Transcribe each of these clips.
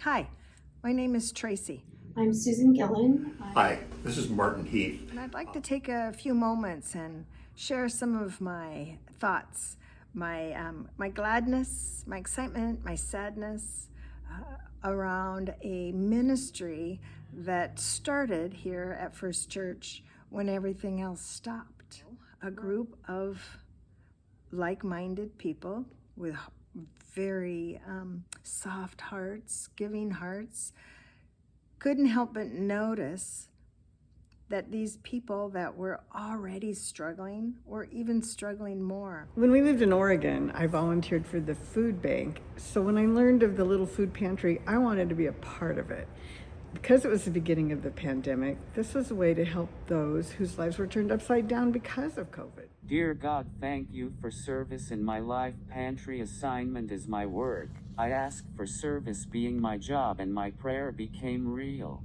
Hi, my name is Tracy. I'm Susan Gillen. Hi, this is Martin Heath. And I'd like to take a few moments and share some of my thoughts, my gladness, my excitement, my sadness around a ministry that started here at First Church when everything else stopped. A group of like-minded people with very soft hearts, giving hearts, couldn't help but notice that these people that were already struggling were even struggling more. When we lived in Oregon, I volunteered for the food bank. So when I learned of the little food pantry, I wanted to be a part of it. Because it was the beginning of the pandemic, this was a way to help those whose lives were turned upside down because of COVID. Dear God, thank you for service in my life. Pantry assignment is my work. I asked for service being my job, and my prayer became real.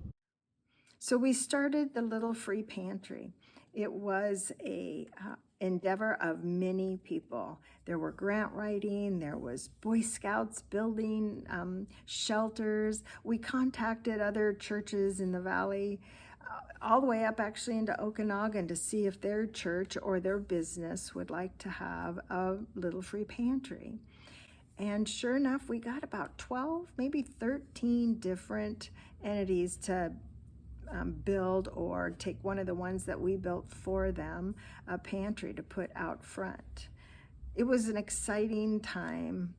So we started the Little Free Pantry. It was a endeavor of many people. There were grant writing, there was Boy Scouts building shelters. We contacted other churches in the valley, all the way up actually into Okanagan to see if their church or their business would like to have a Little Free Pantry. And sure enough, we got about 12, maybe 13 different entities to build or take one of the ones that we built for them, a pantry to put out front. It was an exciting time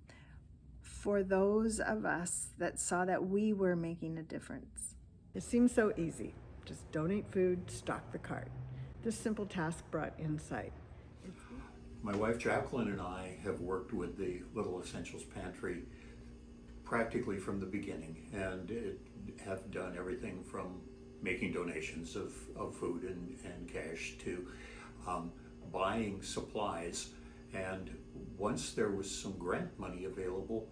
for those of us that saw that we were making a difference. It seemed so easy. Just donate food, stock the cart. This simple task brought insight. My wife Jacqueline and I have worked with the Little Essentials Pantry practically from the beginning, and have done everything from making donations of food and cash to buying supplies. And once there was some grant money available,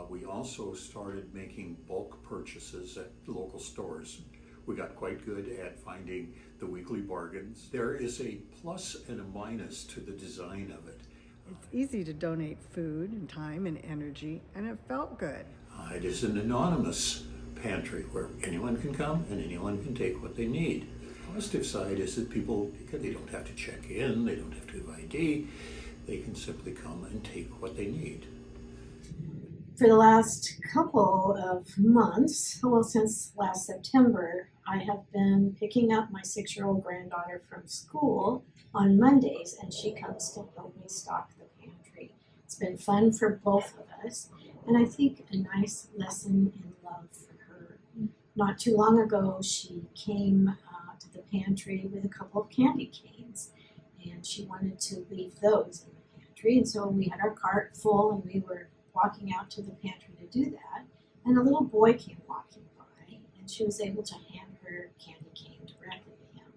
we also started making bulk purchases at local stores. We got quite good at finding the weekly bargains. There is a plus and a minus to the design of it. It's easy to donate food and time and energy, and it felt good. It is an anonymous pantry where anyone can come and anyone can take what they need. The positive side is that people, they don't have to check in, they don't have to have ID, they can simply come and take what they need. For the last couple of months, well, since last September, I have been picking up my 6-year-old granddaughter from school on Mondays, and she comes to help me stock the pantry. It's been fun for both of us, and I think a nice lesson in love for her. Not too long ago, she came to the pantry with a couple of candy canes, and she wanted to leave those in the pantry, and so we had our cart full, and we were walking out to the pantry to do that, and a little boy came walking by, and she was able to hand her candy cane directly to him.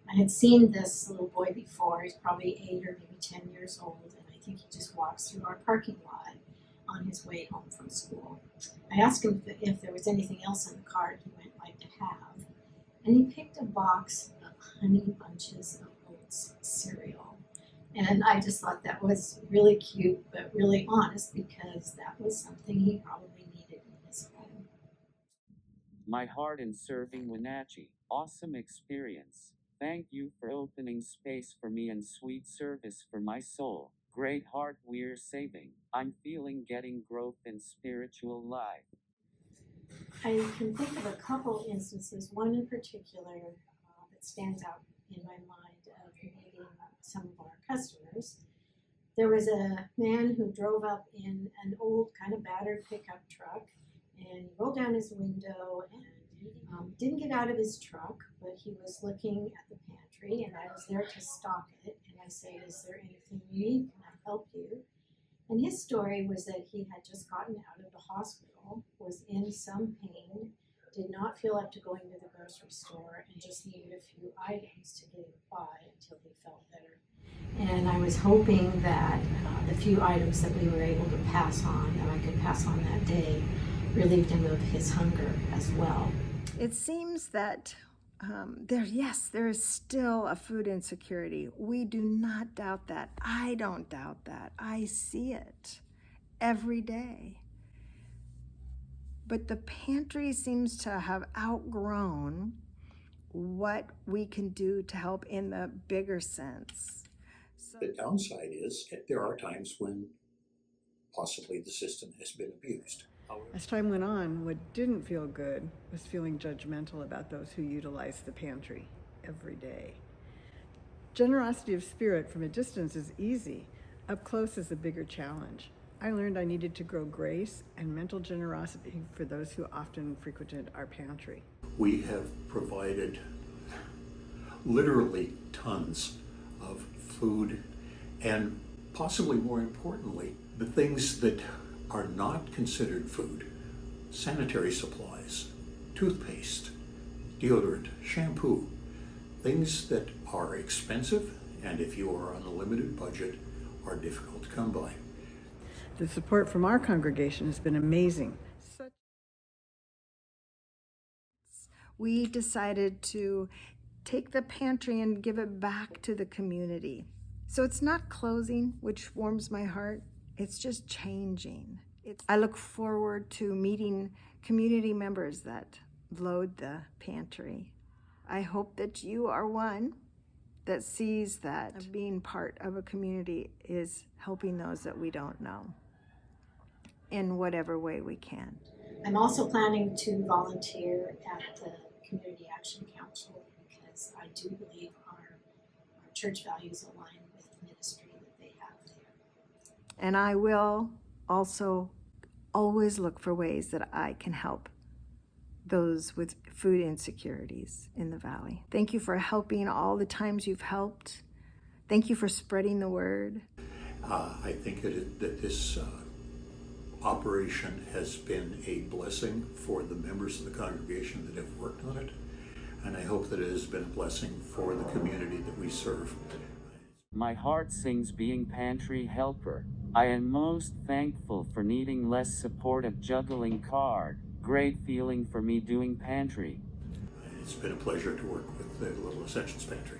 I had seen this little boy before. He's probably 8 or maybe 10 years old, and I think he just walks through our parking lot on his way home from school. I asked him if there was anything else in the cart he might like to have, and he picked a box of Honey Bunches of Oats cereal. And I just thought that was really cute, but really honest, because that was something he probably needed in his home. My heart in serving Wenatchee. Awesome experience. Thank you for opening space for me and sweet service for my soul. Great heart we're saving. I'm feeling getting growth in spiritual life. I can think of a couple instances, one in particular that stands out in my mind of meeting some of our customers. There was a man who drove up in an old kind of battered pickup truck, and he rolled down his window and didn't get out of his truck, but he was looking at the pantry, and I was there to stock it, and I said, "Is there anything you need? Can I help you?" And his story was that he had just gotten out of the hospital, was in some pain, did not feel up to going to the grocery store, and just needed a few items to get him by until he felt better. And I was hoping that the few items that we were able to pass on, that I could pass on that day, relieved him of his hunger as well. It seems that there is still a food insecurity. We do not doubt that. I don't doubt that. I see it every day. But the pantry seems to have outgrown what we can do to help in the bigger sense. The downside is that there are times when possibly the system has been abused. As time went on, what didn't feel good was feeling judgmental about those who utilize the pantry every day. Generosity of spirit from a distance is easy. Up close is a bigger challenge. I learned I needed to grow grace and mental generosity for those who often frequented our pantry. We have provided literally tons of food and possibly more importantly, the things that are not considered food: sanitary supplies, toothpaste, deodorant, shampoo, things that are expensive and if you are on a limited budget are difficult to come by. The support from our congregation has been amazing. We decided to take the pantry and give it back to the community. So it's not closing, which warms my heart. It's just changing. I look forward to meeting community members that load the pantry. I hope that you are one that sees that being part of a community is helping those that we don't know in whatever way we can. I'm also planning to volunteer at the Community Action Council because I do believe our church values align with the ministry that they have there. And I will also always look for ways that I can help those with food insecurities in the valley. Thank you for helping all the times you've helped. Thank you for spreading the word. I think that this operation has been a blessing for the members of the congregation that have worked on it, and I hope that it has been a blessing for the community that we serve. My heart sings being pantry helper. I am most thankful for needing less support of juggling card. Great feeling for me doing pantry. It's been a pleasure to work with the Little Essentials Pantry.